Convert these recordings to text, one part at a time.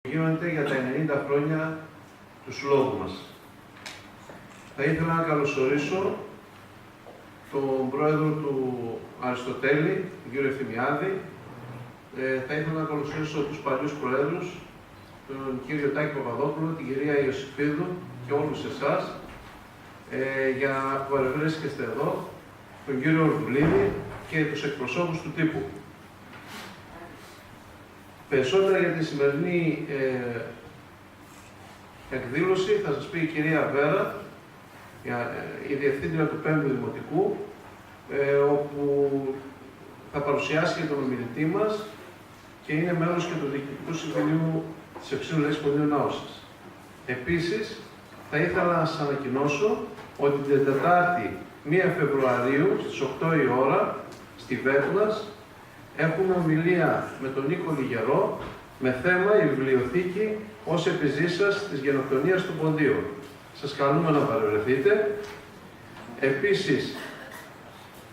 Γίνονται για τα 90 χρόνια του Συλλόγου μας. Θα ήθελα να καλωσορίσω τον πρόεδρο του Αριστοτέλη, τον κύριο Ευθυμιάδη. Θα ήθελα να καλωσορίσω τους παλιούς προέδρους, τον κύριο Τάκη Παπαδόπουλο, την κυρία Ιωσήφιδου και όλους εσάς, για να παρευρίσκεστε εδώ, τον κύριο Ορδουλίδη και τους εκπροσώπους του τύπου. Περισσότερα για τη σημερινή εκδήλωση θα σας πει η κυρία Βέρα, η Διευθύντρια του 5ου Δημοτικού, όπου θα παρουσιάσει και τον ομιλητή μας και είναι μέλος και του Διοικητικού Συμβουλίου της Εξήνου Λέξης Πονίου Ναώσας. Επίσης, θα ήθελα να σας ανακοινώσω ότι την Τετάρτη 1 Φεβρουαρίου στις 8 η ώρα στη Βέτουνας έχουμε ομιλία με τον Νίκο Λιγερό με θέμα η βιβλιοθήκη ως επιζήσας της γενοκτονίας του Ποντίου. Σας καλούμε να παρευρεθείτε. Επίσης,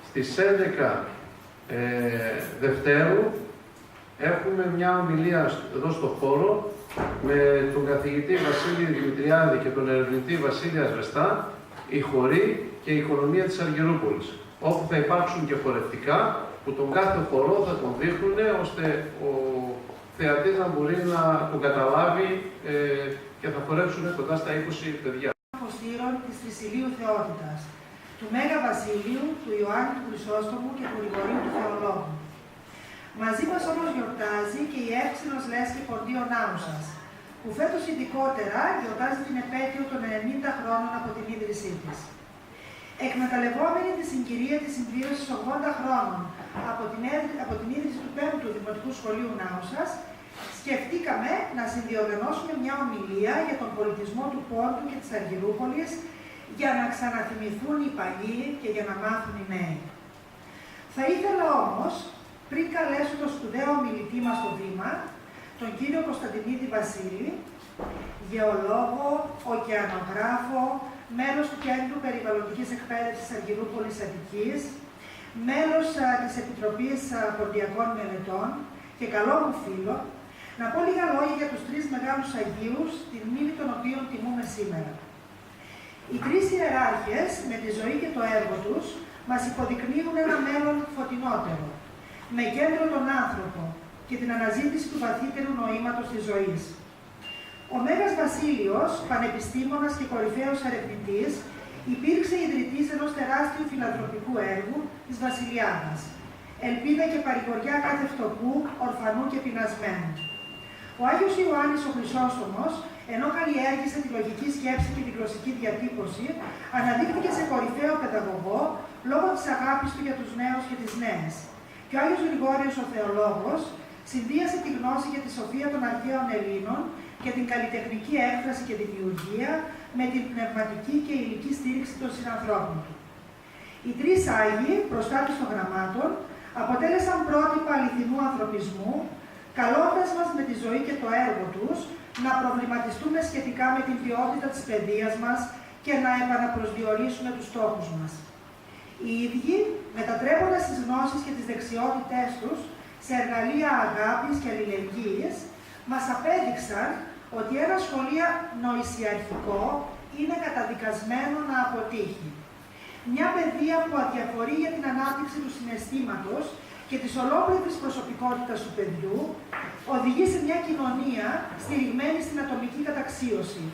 στις 11 Δευτέρου έχουμε μια ομιλία εδώ στο χώρο με τον καθηγητή Βασίλη Δημητριάδη και τον ερευνητή Βασίλη Ασβεστά, η χορή και η οικονομία της Αργυρούπολης, όπου θα υπάρξουν και χορευτικά που τον κάθε χορό θα τον δείχνουν ώστε ο θεατής να μπορεί να τον καταλάβει και θα χορέψουν κοντά στα 20 παιδιά. Αποστήρων της Θρησιλείου Θεότητας, του Μέγα Βασίλειου, του Ιωάννη του Χρυσόστομου και του Γρηγορίου του Θεολόγου. Μαζί μας όμως γιορτάζει και η Εύξηνος Λέσχη Ποντίου Νάουσας, που φέτος ειδικότερα γιορτάζει την επέτειο των 90 χρόνων από την ίδρυσή της. Εκμεταλλευόμενη τη συγκυρία της συμπλήρωσης 80 χρόνων από την ίδρυση του 5ου Δημοτικού Σχολείου Νάουσας, σκεφτήκαμε να συνδιοργανώσουμε μια ομιλία για τον πολιτισμό του Πόντου και της Αργυρούπολης, για να ξαναθυμηθούν οι παλιοί και για να μάθουν οι νέοι. Θα ήθελα όμως, πριν καλέσω τον σπουδαίο ομιλητή μας στο βήμα, τον κύριο Κωνσταντινίδη Βασίλη, γεωλόγο, ωκεανογράφο, μέλος του Κέντρου Περιβαλλοντικής Εκπαίδευσης Αργυρούπολης Αττικής, μέλος της Επιτροπής Ποντιακών Μελετών και καλό μου φίλο, να πω λίγα λόγια για τους τρεις μεγάλους Αγίους, την μνήμη των οποίων τιμούμε σήμερα. Οι τρεις ιεράρχες, με τη ζωή και το έργο τους, μας υποδεικνύουν ένα μέλλον φωτεινότερο, με κέντρο τον άνθρωπο και την αναζήτηση του βαθύτερου νοήματος της ζωής. Ο Μέγας Βασίλειος, πανεπιστήμονας και κορυφαίος ερευνητής, υπήρξε ιδρυτής ενός τεράστιου φιλανθρωπικού έργου, της Βασιλιάδας, ελπίδα και παρηγοριά κάθε φτωχού, ορφανού και πεινασμένου. Ο Άγιος Ιωάννης ο Χρυσόστομος, ενώ καλλιέργησε τη λογική σκέψη και τη γλωσσική διατύπωση, αναδείχθηκε σε κορυφαίο παιδαγωγό λόγω της αγάπης του για τους νέους και τις νέες. Και ο Άγιος Γρηγόριος ο Θεολόγος συνδύασε τη γνώση και τη σοφία των αρχαίων Ελλήνων και την καλλιτεχνική έκφραση και δημιουργία με την πνευματική και υλική στήριξη των συνανθρώπων του. Οι τρεις Άγιοι, προστάτες των γραμμάτων, αποτέλεσαν πρότυπα αληθινού ανθρωπισμού, καλώντας μας με τη ζωή και το έργο τους να προβληματιστούμε σχετικά με την ποιότητα της παιδείας μας και να επαναπροσδιορίσουμε τους στόχους μας. Οι ίδιοι, μετατρέποντας τις γνώσεις και τις δεξιότητές τους σε εργαλεία αγάπης και αλληλεγγύης, μας απέδειξαν ότι ένα σχολείο νοησιαρχικό είναι καταδικασμένο να αποτύχει. Μια παιδεία που αδιαφορεί για την ανάπτυξη του συναισθήματος και της ολόκληρης προσωπικότητας του παιδιού, οδηγεί σε μια κοινωνία στηριγμένη στην ατομική καταξίωση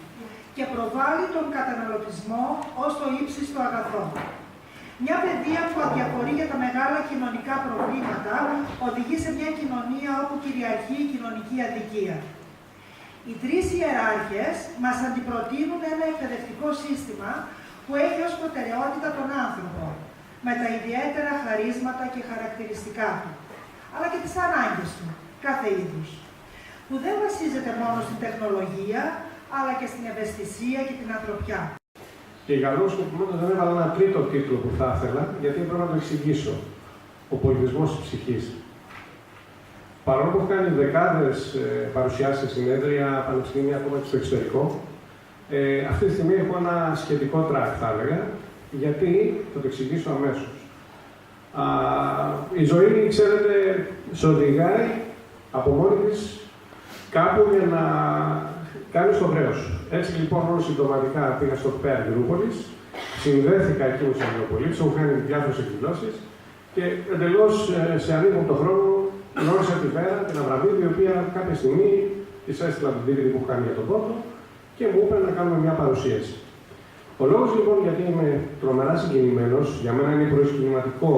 και προβάλλει τον καταναλωτισμό ως το ύψιστο αγαθό. Μια παιδεία που αδιαφορεί για τα μεγάλα κοινωνικά προβλήματα οδηγεί σε μια κοινωνία όπου κυριαρχεί η κοινωνική αδικία. Οι τρεις ιεράρχες μας αντιπροτείνουν ένα εκπαιδευτικό σύστημα που έχει ως προτεραιότητα τον άνθρωπο, με τα ιδιαίτερα χαρίσματα και χαρακτηριστικά του, αλλά και τις ανάγκες του, κάθε είδους, που δεν βασίζεται μόνο στην τεχνολογία, αλλά και στην ευαισθησία και την ανθρωπιά. Και για λόγους που δεν έβαλα ένα τρίτο τίτλο που θα ήθελα, γιατί πρέπει να το εξηγήσω. Ο πολιτισμός της ψυχής. Παρόλο που έχω κάνει δεκάδες παρουσιάσεις, συνέδρια, πανεπιστήμια, ακόμα και στο εξωτερικό, αυτή τη στιγμή έχω ένα σχετικό τρακ, θα έλεγα, γιατί θα το εξηγήσω αμέσως. Η ζωή, ξέρετε, σε οδηγάει από μόνη της κάπου για να κάνεις το χρέος σου. Έτσι λοιπόν, όλο συμπτωματικά πήγα στο ΠΕΡ Ρούπολης, συνδέθηκα εκεί με τους Αγγλοπολίτες, έχω κάνει διάφορες εκδηλώσεις και εντελώς σε ανύποπτο χρόνο γνώρισα τη Βέρα, την Αβραβίδη, η οποία κάποια στιγμή της έστειλα τον τίτλο που έχω κάνει για τον Πόρτο και μου είπε να κάνουμε μια παρουσίαση. Ο λόγος λοιπόν γιατί είμαι τρομερά συγκινημένος, για μένα είναι προσκυνηματικό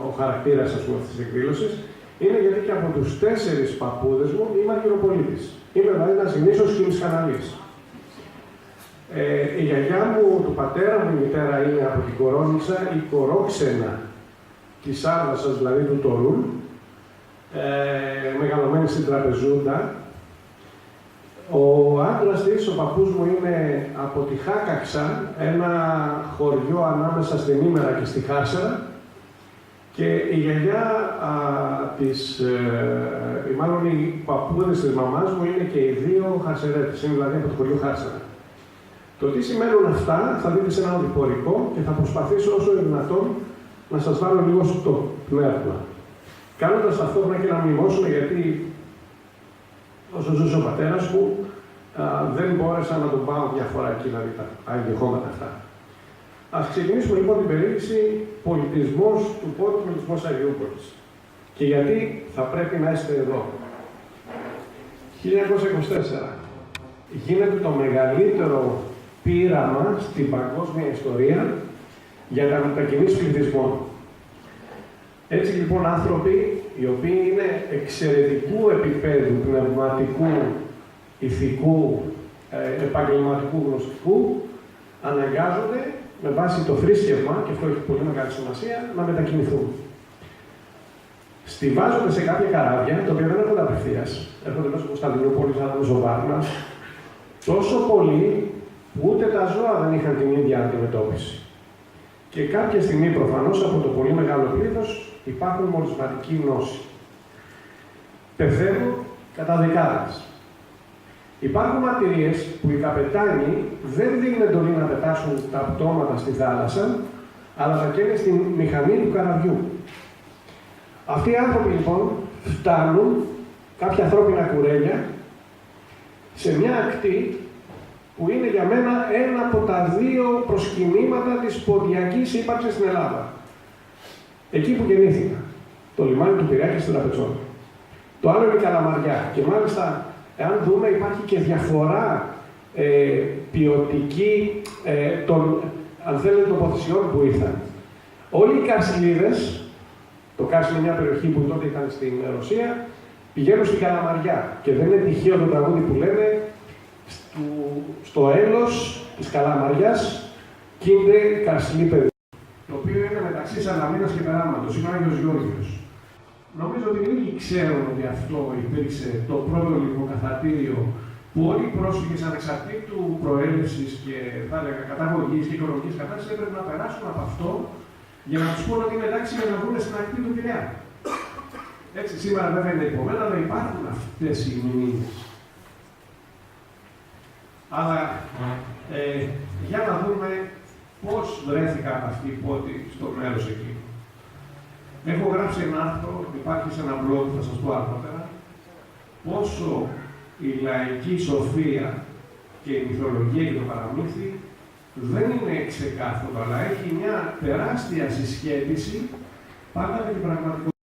ο χαρακτήρας αυτής της εκδήλωσης, είναι γιατί και από τους 4 παππούδες μου είμαι Αργυροπολίτης. Είμαι δηλαδή ένας γνήσιος Χιμσκαναλής. Η γιαγιά μου, του πατέρα μου, η μητέρα είναι από την Κορώνισσα, η κορόξενα της Άρδασας, δηλαδή του Τορούλ, μεγαλωμένη στην Τραπεζούντα. Ο άντρας της, ο παππούς μου, είναι από τη Χάκαξα, ένα χωριό ανάμεσα στην Ήμερα και στη Χάρσερα. Και η γιαγιά μάλλον οι παππούδες της μαμάς μου είναι και οι 2 Χαρσερέτες, είναι δηλαδή από το χωριό Χάρσερα. Το τι σημαίνουν αυτά θα δείτε σε ένα οδηπορικό και θα προσπαθήσω όσο είναι δυνατόν να σας βάλω λίγο στο πνεύμα. Κάνοντας ταυτόχρονα και να μνημόσουμε, γιατί όσο ζούσε ο πατέρας μου, δεν μπόρεσα να τον πάω μια φορά εκεί να δει τα αγγεχώματα αυτά. Ας ξεκινήσουμε λοιπόν την περίληψη πολιτισμός του Πόρτου, πολιτισμός Αγιούπολης. Και γιατί θα πρέπει να είστε εδώ. 1924 γίνεται το μεγαλύτερο πείραμα στην παγκόσμια ιστορία για να μετακινήσει πληθυσμών. Έτσι λοιπόν άνθρωποι οι οποίοι είναι εξαιρετικού επίπεδου πνευματικού, ηθικού, επαγγελματικού, γνωστικού, αναγκάζονται με βάση το θρήσκευμα, και αυτό έχει πολύ μεγάλη σημασία, να μετακινηθούν. Στιβάζονται σε κάποια καράβια, τα οποία δεν έρχονται απευθείας, έρχονται μέσα από Κωνσταντινούπολη, από Βάρνας, τόσο πολύ που ούτε τα ζώα δεν είχαν την ίδια αντιμετώπιση. Και κάποια στιγμή, προφανώς, από το πολύ μεγάλο πλήθος, υπάρχουν μολυσματικοί νόσοι. Πεθαίνουν κατά δεκάδες. Υπάρχουν μαρτυρίες που οι καπετάνοι δεν δίνουν εντολή να πετάσουν τα πτώματα στη θάλασσα, αλλά θα καίνε στη μηχανή του καραβιού. Αυτοί οι άνθρωποι λοιπόν φτάνουν, κάποια ανθρώπινα κουρέλια, σε μια ακτή που είναι για μένα ένα από τα 2 προσκυνήματα της ποντιακής ύπαρξης στην Ελλάδα. Εκεί που γεννήθηκα, το λιμάνι του Πειραιά και στην Τραπεζόνη. Το άλλο είναι η Καλαμαριά. Και μάλιστα, εάν δούμε, υπάρχει και διαφορά ποιοτική των, αν θέλετε, τοποθεσιών που ήρθαν. Όλοι οι Καρσιλίδες, το Κάρσι είναι μια περιοχή που τότε ήταν στην Ρωσία, πηγαίνουν στην Καλαμαριά. Και δεν είναι τυχαίο το τραγούδι που λένε στο έλος της Καλαμαριάς κοίταται Καρσιλή παιδί. Το οποίο είναι μεταξύ Σαλαμίνας και Περάματος, είναι ο Άγιος Γεώργιος. Νομίζω ότι λίγοι ξέρουν ότι αυτό υπήρξε το πρώτο λιμνοκαθαρτήριο που όλοι οι πρόσφυγες ανεξαρτήτου προέλευσης και θα έλεγα καταγωγής και οικονομικής κατάστασης έπρεπε να περάσουν από αυτό για να τους πούνε ότι είναι εντάξει για να βγουν στην ακτή του Πειραιά. Έτσι, σήμερα βέβαια είναι υπομένα, αλλά υπάρχουν αυτές οι μνήμες. Αλλά για να δούμε πώς βρέθηκαν αυτοί οι πόντοι στο μέρος εκεί. Έχω γράψει ένα άρθρο, υπάρχει σε ένα blog, θα σας πω αργότερα, πόσο η λαϊκή σοφία και η μυθολογία και το παραμύθι δεν είναι ξεκάθαρο, αλλά έχει μια τεράστια συσχέτιση πάντα με την πραγματικότητα.